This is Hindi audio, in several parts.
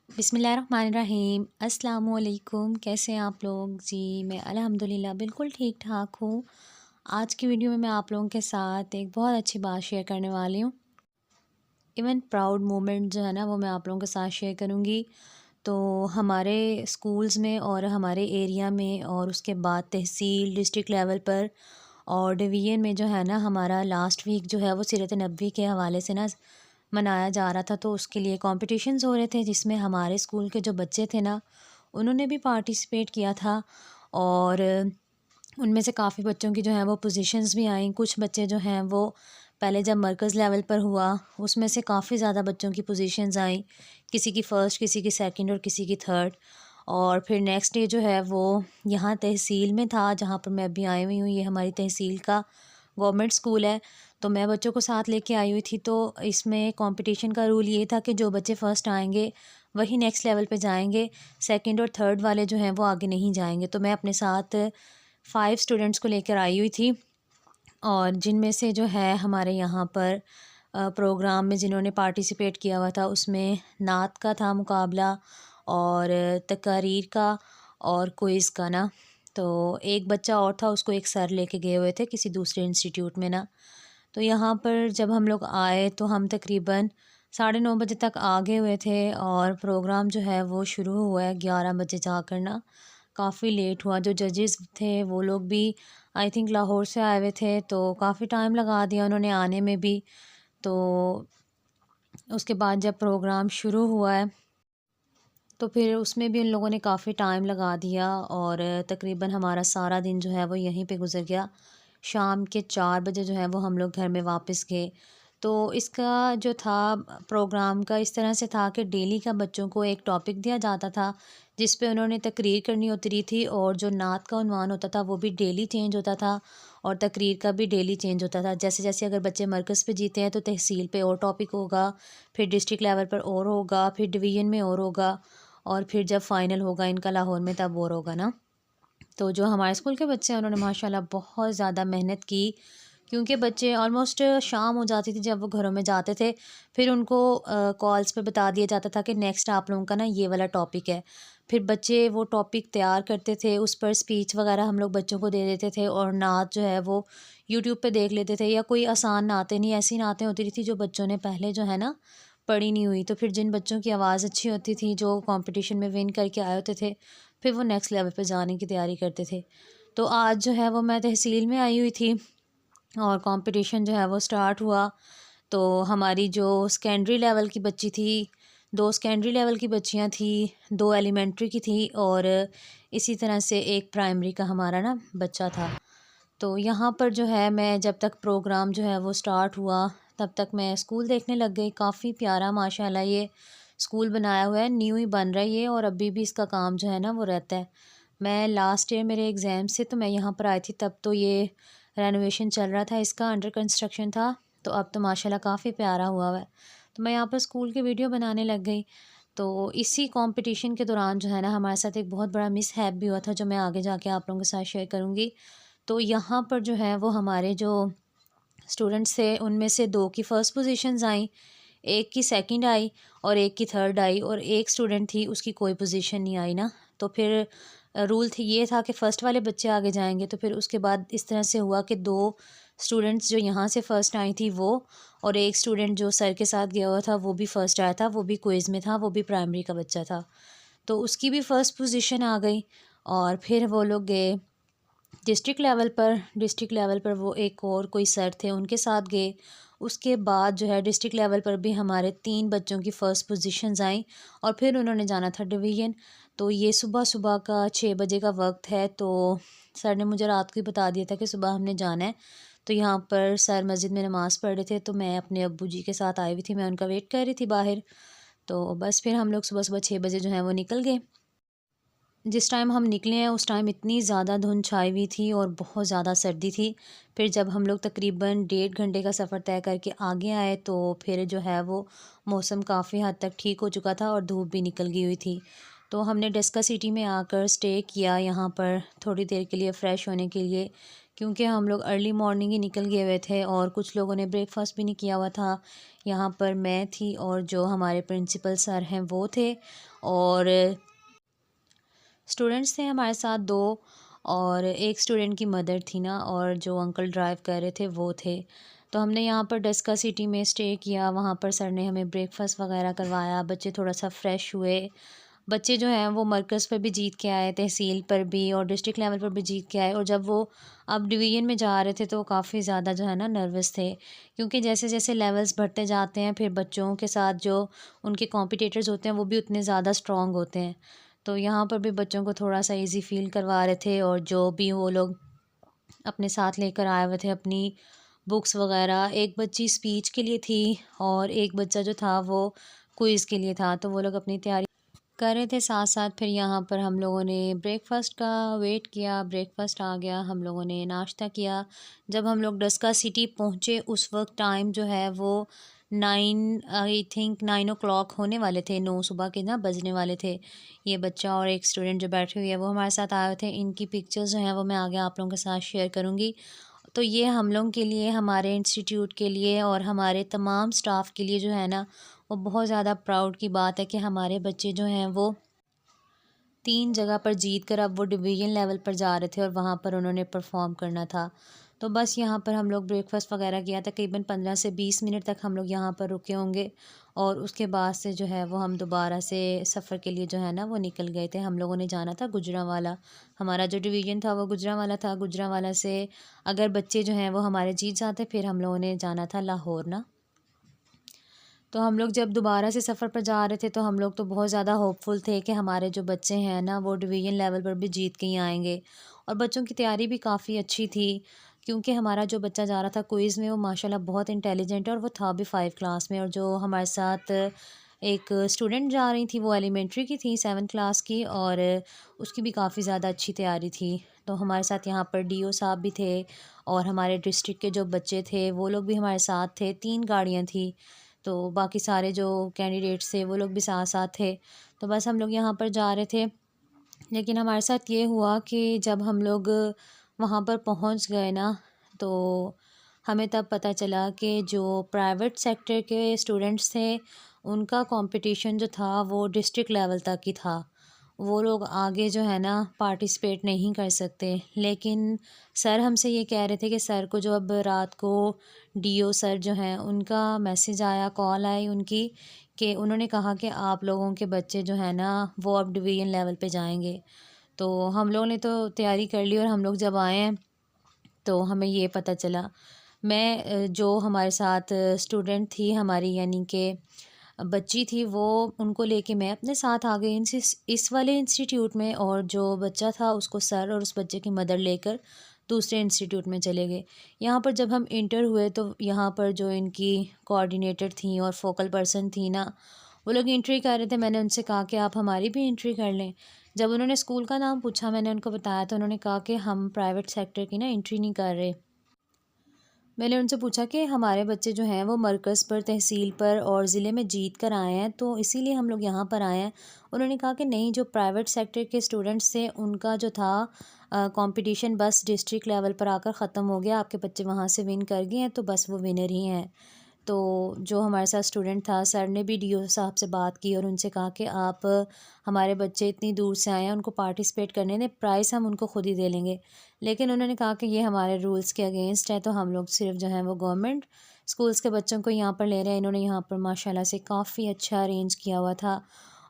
बिस्मिल्लाहिर्रहमानिर्रहीम। अस्सलामुअलैकुम। कैसे हैं आप लोग? जी मैं अल्हम्दुलिल्लाह बिल्कुल ठीक ठाक हूँ। आज की वीडियो में मैं आप लोगों के साथ एक बहुत अच्छी बात शेयर करने वाली हूँ। इवन प्राउड मोमेंट जो है ना वो मैं आप लोगों के साथ शेयर करूँगी। तो हमारे स्कूल्स में और हमारे एरिया में और उसके बाद तहसील डिस्ट्रिक्ट लेवल पर और डिवीज़न में जो है ना हमारा लास्ट वीक जो है वो सीरत नबवी के हवाले से ना मनाया जा रहा था। तो उसके लिए कॉम्पिटिशन्स हो रहे थे जिसमें हमारे स्कूल के जो बच्चे थे ना उन्होंने भी पार्टिसिपेट किया था। और उनमें से काफ़ी बच्चों की जो है वो पोजीशंस भी आई। कुछ बच्चे जो हैं वो पहले जब मरकज़ लेवल पर हुआ उसमें से काफ़ी ज़्यादा बच्चों की पोजीशंस आई। किसी की फ़र्स्ट, किसी की सेकंड और किसी की थर्ड। और फिर नेक्स्ट डे जो है वो यहाँ तहसील में था जहाँ पर मैं अभी आई हुई हूँ। ये हमारी तहसील का गवर्नमेंट स्कूल है। तो मैं बच्चों को साथ लेके आई हुई थी। तो इसमें कंपटीशन का रूल ये था कि जो बच्चे फ़र्स्ट आएँगे वही नेक्स्ट लेवल पे जाएँगे। सेकंड और थर्ड वाले जो हैं वो आगे नहीं जाएँगे। तो मैं अपने साथ 5 स्टूडेंट्स को लेकर आई हुई थी। और जिनमें से जो है हमारे यहाँ पर प्रोग्राम में जिन्होंने पार्टिसिपेट किया हुआ था उसमें नात का था मुकाबला और तकारीर का और क्विज़ का ना। तो एक बच्चा और था, उसको एक सर लेके गए हुए थे किसी दूसरे इंस्टीट्यूट में ना। तो यहाँ पर जब हम लोग आए तो हम तकरीबन 9:30 बजे तक आ गए हुए थे और प्रोग्राम जो है वो शुरू हुआ है 11 बजे जाकर ना। काफ़ी लेट हुआ। जो जजेस थे वो लोग भी आई थिंक लाहौर से आए हुए थे तो काफ़ी टाइम लगा दिया उन्होंने आने में भी। तो उसके बाद जब प्रोग्राम शुरू हुआ है तो फिर उसमें भी उन लोगों ने काफ़ी टाइम लगा दिया और तकरीबन हमारा सारा दिन जो है वो यहीं पे गुज़र गया। शाम के 4 बजे जो है वो हम लोग घर में वापस गए। तो इसका जो था प्रोग्राम का इस तरह से था कि डेली का बच्चों को एक टॉपिक दिया जाता था जिस पे उन्होंने तकरीर करनी होती थी। और जो नात का उन्वान होता था वो भी डेली चेंज होता था और तकरीर का भी डेली चेंज होता था। जैसे जैसे अगर बच्चे मरकज़ पे जीते हैं तो तहसील पे और टॉपिक होगा, फिर डिस्ट्रिक्ट लेवल पर और होगा, फिर डिवीज़न में और होगा और फिर जब फ़ाइनल होगा इनका लाहौर में तब और होगा ना। तो जो हमारे स्कूल के बच्चे हैं उन्होंने माशाल्लाह बहुत ज़्यादा मेहनत की। क्योंकि बच्चे ऑलमोस्ट शाम हो जाती थी जब वो घरों में जाते थे। फिर उनको कॉल्स पे बता दिया जाता था कि नेक्स्ट आप लोगों का ना ये वाला टॉपिक है। फिर बच्चे वो टॉपिक तैयार करते थे, उस पर स्पीच वगैरह हम लोग बच्चों को दे देते थे और नात जो है वो यूट्यूब पे देख लेते थे। या कोई आसान नातें नहीं, ऐसी नातें होती थी जो बच्चों ने पहले जो है ना पढ़ी नहीं हुई। तो फिर जिन बच्चों की आवाज़ अच्छी होती थी, जो कंपटीशन में विन करके आए होते थे, फिर वो नेक्स्ट लेवल पे जाने की तैयारी करते थे। तो आज जो है वो मैं तहसील में आई हुई थी और कंपटीशन जो है वो स्टार्ट हुआ। तो हमारी जो सेकेंडरी लेवल की बच्ची थी, 2 सेकेंडरी लेवल की बच्चियाँ थी, 2 एलिमेंट्री की थी और इसी तरह से एक प्राइमरी का हमारा ना बच्चा था। तो यहाँ पर जो है मैं जब तक प्रोग्राम जो है वो स्टार्ट हुआ तब तक मैं स्कूल देखने लग गई। काफ़ी प्यारा माशाल्लाह ये स्कूल बनाया हुआ है, न्यू ही बन रहा है ये और अभी भी इसका काम जो है ना वो रहता है। मैं लास्ट ईयर मेरे एग्ज़ाम से तो मैं यहाँ पर आई थी तब तो ये रेनोवेशन चल रहा था, इसका अंडर कंस्ट्रक्शन था। तो अब तो माशाल्लाह काफ़ी प्यारा हुआ है। तो मैं यहाँ पर स्कूल की वीडियो बनाने लग गई। तो इसी कंपटीशन के दौरान जो है ना हमारे साथ एक बहुत बड़ा मिसहैप भी हुआ था जो मैं आगे जाके आप लोगों के साथ शेयर करूँगी। तो यहाँ पर जो है वो हमारे जो स्टूडेंट्स थे उनमें से 2 की फ़र्स्ट पोजीशंस आई, एक की सेकंड आई और एक की थर्ड आई और एक स्टूडेंट थी उसकी कोई पोजीशन नहीं आई ना। तो फिर रूल थी ये था कि फ़र्स्ट वाले बच्चे आगे जाएँगे। तो फिर उसके बाद इस तरह से हुआ कि 2 स्टूडेंट्स जो यहाँ से फ़र्स्ट आई थी वो और एक स्टूडेंट जो सर के साथ गया हुआ था वो भी फ़र्स्ट आया था, वो भी क्विज़ में था, वो भी प्राइमरी का बच्चा था। तो उसकी भी फ़र्स्ट पोजीशन आ गई और फिर वो लोग गए डिस्ट्रिक्ट लेवल पर वो एक और कोई सर थे उनके साथ गए। उसके बाद जो है डिस्ट्रिक्ट लेवल पर भी हमारे 3 बच्चों की फ़र्स्ट पोजीशंस आईं और फिर उन्होंने जाना था डिवीज़न। तो ये सुबह-सुबह का 6 बजे का वक़्त है। तो सर ने मुझे रात को ही बता दिया था कि सुबह हमने जाना है। तो यहाँ पर सर मस्जिद में नमाज़ पढ़ रहे थे तो मैं अपने अब्बू जी के साथ आई हुई थी, मैं उनका वेट कर रही थी बाहर। तो बस फिर हम लोग सुबह-सुबह 6 बजे जो है वो निकल गए। जिस टाइम हम निकले हैं उस टाइम इतनी ज़्यादा धुंध छाई हुई थी और बहुत ज़्यादा सर्दी थी। फिर जब हम लोग तकरीबन 1.5 घंटे का सफ़र तय करके आगे आए तो फिर जो है वो मौसम काफ़ी हद तक ठीक हो चुका था और धूप भी निकल गई हुई थी। तो हमने डस्का सिटी में आकर स्टे किया यहाँ पर थोड़ी देर के लिए फ़्रेश होने के लिए, क्योंकि हम लोग अर्ली मॉर्निंग ही निकल गए हुए थे और कुछ लोगों ने ब्रेकफास्ट भी नहीं किया हुआ था। यहाँ पर मैं थी और जो हमारे प्रिंसिपल सर हैं वो थे, और स्टूडेंट्स थे हमारे साथ दो, और एक स्टूडेंट की मदर थी ना, और जो अंकल ड्राइव कर रहे थे वो थे। तो हमने यहाँ पर डस्का सिटी में स्टे किया। वहाँ पर सर ने हमें ब्रेकफास्ट वगैरह करवाया। बच्चे थोड़ा सा फ्रेश हुए। बच्चे जो हैं वो मरकज़ पर भी जीत के आए, तहसील पर भी और डिस्ट्रिक्ट लेवल पर भी जीत के आए। और जब वो अब डिवीज़न में जा रहे थे तो काफ़ी ज़्यादा जो है ना नर्वस थे, क्योंकि जैसे जैसे लेवल्स बढ़ते जाते हैं फिर बच्चों के साथ जो उनके कॉम्पिटिटर्स होते हैं वो भी उतने ज़्यादा स्ट्रॉन्ग होते हैं। तो यहाँ पर भी बच्चों को थोड़ा सा इजी फ़ील करवा रहे थे, और जो भी वो लोग अपने साथ लेकर आए हुए थे अपनी बुक्स वगैरह। एक बच्ची स्पीच के लिए थी और एक बच्चा जो था वो क्विज़ के लिए था, तो वो लोग अपनी तैयारी कर रहे थे साथ साथ। फिर यहाँ पर हम लोगों ने ब्रेकफास्ट का वेट किया। ब्रेकफास्ट आ गया, हम लोगों ने नाश्ता किया। जब हम लोग डस्का सिटी पहुँचे उस वक्त टाइम जो है वो 9 होने वाले थे, 9 सुबह के ना बजने वाले थे। ये बच्चा और एक स्टूडेंट जो बैठे हुए हैं वो हमारे साथ आए हुए थे। इनकी पिक्चर्स जो हैं वो मैं आगे आप लोगों के साथ शेयर करूँगी। तो ये हम लोगों के लिए, हमारे इंस्टीट्यूट के लिए और हमारे तमाम स्टाफ के लिए जो है ना वो बहुत ज़्यादा प्राउड की बात है कि हमारे बच्चे जो हैं वो 3 जगह पर जीत कर अब वो डिवीज़न लेवल पर जा रहे थे और वहाँ पर उन्होंने परफ़ॉर्म करना था। तो बस यहाँ पर हम लोग ब्रेकफ़ास्ट वगैरह किया। तकरीबन 15 से 20 मिनट तक हम लोग यहाँ पर रुके होंगे, और उसके बाद से जो है वो हम दोबारा से सफ़र के लिए जो है ना वो निकल गए थे। हम लोगों ने जाना था गुजरांवाला। हमारा जो डिवीज़न था वो गुजरांवाला था। गुजरांवाला से अगर बच्चे जो हैं वो हमारे जीत जाते फिर हम लोगों ने जाना था लाहौर ना। तो हम लोग जब दोबारा से सफ़र पर जा रहे थे तो हम लोग तो बहुत ज़्यादा होपफुल थे कि हमारे जो बच्चे हैं ना वो डिवीज़न लेवल पर भी जीत के ही आएँगे। और बच्चों की तैयारी भी काफ़ी अच्छी थी, क्योंकि हमारा जो बच्चा जा रहा था क्विज़ में वो माशाल्लाह बहुत इंटेलिजेंट है, और वो था भी 5 क्लास में। और जो हमारे साथ एक स्टूडेंट जा रही थी वो एलिमेंट्री की थी, 7 क्लास की, और उसकी भी काफ़ी ज़्यादा अच्छी तैयारी थी। तो हमारे साथ यहाँ पर डीओ साहब भी थे, और हमारे डिस्ट्रिक्ट के जो बच्चे थे वो लोग भी हमारे साथ थे। 3 गाड़ियाँ थी, तो बाकी सारे जो कैंडिडेट्स थे वो लोग भी साथ साथ थे। तो बस हम लोग यहाँ पर जा रहे थे। लेकिन हमारे साथ ये हुआ कि जब हम लोग वहाँ पर पहुँच गए ना, तो हमें तब पता चला कि जो प्राइवेट सेक्टर के स्टूडेंट्स थे उनका कंपटीशन जो था वो डिस्ट्रिक्ट लेवल तक ही था। वो लोग आगे जो है ना पार्टिसिपेट नहीं कर सकते। लेकिन सर हमसे ये कह रहे थे कि सर को जो अब रात को डीओ सर जो हैं उनका मैसेज आया, कॉल आई उनकी, कि उन्होंने कहा कि आप लोगों के बच्चे जो हैं ना वो अब डिवीज़न लेवल पे जाएंगे। तो हम लोगों ने तो तैयारी कर ली, और हम लोग जब आए हैं तो हमें ये पता चला। मैं जो हमारे साथ स्टूडेंट थी हमारी, यानी कि बच्ची थी, वो उनको लेके मैं अपने साथ आ गई इस वाले इंस्टीट्यूट में, और जो बच्चा था उसको सर और उस बच्चे की मदर लेकर दूसरे इंस्टीट्यूट में चले गए। यहाँ पर जब हम इंटर हुए तो यहाँ पर जो इनकी कोऑर्डिनेटर थी और फोकल पर्सन थी ना, वो लोग एंट्री कर रहे थे। मैंने उनसे कहा कि आप हमारी भी एंट्री कर लें। जब उन्होंने स्कूल का नाम पूछा, मैंने उनको बताया, तो उन्होंने कहा कि हम प्राइवेट सेक्टर की ना एंट्री नहीं कर रहे। मैंने उनसे पूछा कि हमारे बच्चे जो हैं वो मरकज़ पर, तहसील पर और ज़िले में जीत कर आए हैं, तो इसीलिए हम लोग यहाँ पर आए हैं। उन्होंने कहा कि नहीं, जो प्राइवेट सेक्टर के स्टूडेंट्स थे उनका जो था कंपटीशन बस डिस्ट्रिक्ट लेवल पर आकर ख़त्म हो गया। आपके बच्चे वहाँ से विन कर गए हैं, तो बस वो विनर ही हैं। तो जो हमारे साथ स्टूडेंट था, सर ने भी डीओ साहब से बात की और उनसे कहा कि आप हमारे बच्चे इतनी दूर से आए हैं, उनको पार्टिसिपेट करने दें, प्राइज़ हम उनको खुद ही दे लेंगे। लेकिन उन्होंने कहा कि ये हमारे रूल्स के अगेंस्ट है, तो हम लोग सिर्फ जो है वो गवर्नमेंट स्कूल्स के बच्चों को यहाँ पर ले रहे हैं। इन्होंने यहाँ पर माशाल्लाह से काफ़ी अच्छा अरेंज किया हुआ था।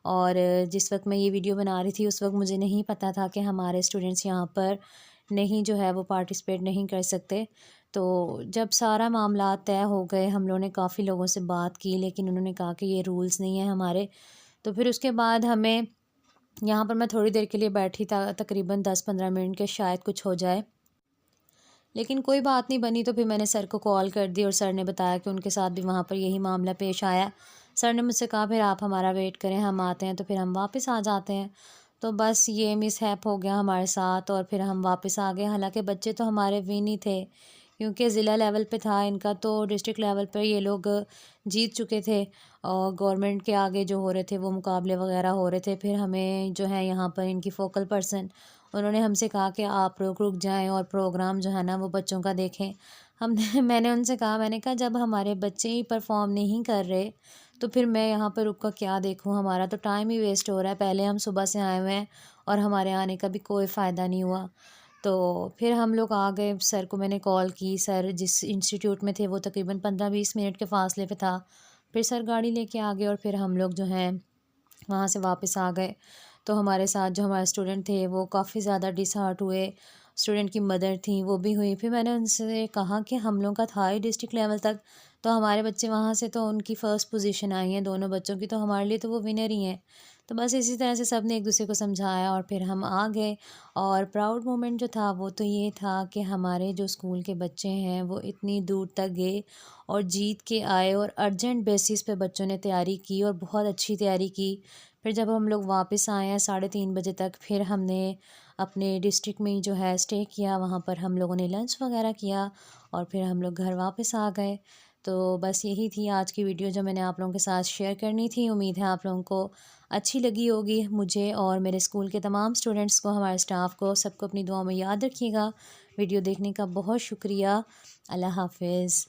और जिस वक्त मैं ये वीडियो बना रही थी उस वक्त मुझे नहीं पता था कि हमारे स्टूडेंट्स यहाँ पर नहीं जो है वो पार्टिसिपेट नहीं कर सकते। तो जब सारा मामला तय हो गए, हम लोगों ने काफ़ी लोगों से बात की, लेकिन उन्होंने कहा कि ये रूल्स नहीं है हमारे। तो फिर उसके बाद हमें यहाँ पर, मैं थोड़ी देर के लिए बैठी था, तकरीबन 10-15 मिनट के, शायद कुछ हो जाए, लेकिन कोई बात नहीं बनी। तो फिर मैंने सर को कॉल कर दी और सर ने बताया कि उनके साथ भी वहाँ पर यही मामला पेश आया। सर ने मुझसे कहा फिर आप हमारा वेट करें, हम आते हैं, तो फिर हम वापस आ जाते हैं। तो बस ये मिसहैप हो गया हमारे साथ, और फिर हम वापस आ गए। हालांकि बच्चे तो हमारे विन ही थे, क्योंकि ज़िला लेवल पे था इनका, तो डिस्ट्रिक्ट लेवल पर ये लोग जीत चुके थे। और गवर्नमेंट के आगे जो हो रहे थे वो मुकाबले वगैरह हो रहे थे। फिर हमें जो है यहाँ पर इनकी फ़ोकल पर्सन उन्होंने हमसे कहा कि आप लोग रुक जाएं और प्रोग्राम जो है ना वो बच्चों का देखें। हमने मैंने उनसे कहा, मैंने कहा जब हमारे बच्चे ही परफॉर्म नहीं कर रहे तो फिर मैं यहाँ पर रुक कर क्या देखूँ, हमारा तो टाइम ही वेस्ट हो रहा है। पहले हम सुबह से आए हुए हैं और हमारे आने का भी कोई फ़ायदा नहीं हुआ। तो फिर हम लोग आ गए, सर को मैंने कॉल की, सर जिस इंस्टीट्यूट में थे वो तकरीबन 15-20 मिनट के फ़ासले पे था। फिर सर गाड़ी लेके आ गए और फिर हम लोग जो हैं वहाँ से वापस आ गए। तो हमारे साथ जो हमारे स्टूडेंट थे वो काफ़ी ज़्यादा डिसहार्ट हुए, स्टूडेंट की मदर थी वो भी हुई। फिर मैंने उनसे कहा कि हम लोग का था ही डिस्ट्रिक्ट लेवल तक, तो हमारे बच्चे वहाँ से तो उनकी फ़र्स्ट पोजीशन आई है दोनों बच्चों की, तो हमारे लिए तो वो विनर ही हैं। तो बस इसी तरह से सब ने एक दूसरे को समझाया और फिर हम आ गए। और प्राउड मोमेंट जो था वो तो ये था कि हमारे जो स्कूल के बच्चे हैं वो इतनी दूर तक गए और जीत के आए, और अर्जेंट बेसिस पे बच्चों ने तैयारी की और बहुत अच्छी तैयारी की। फिर जब हम लोग वापस आए हैं 3:30 बजे तक, फिर हमने अपने डिस्ट्रिक्ट में ही जो है स्टे किया, वहाँ पर हम लोगों ने लंच वगैरह किया और फिर हम लोग घर वापस आ गए। तो बस यही थी आज की वीडियो जो मैंने आप लोगों के साथ शेयर करनी थी। उम्मीद है आप लोगों को अच्छी लगी होगी। मुझे और मेरे स्कूल के तमाम स्टूडेंट्स को, हमारे स्टाफ को, सबको अपनी दुआ में याद रखिएगा। वीडियो देखने का बहुत शुक्रिया। अल्लाह हाफ़िज़।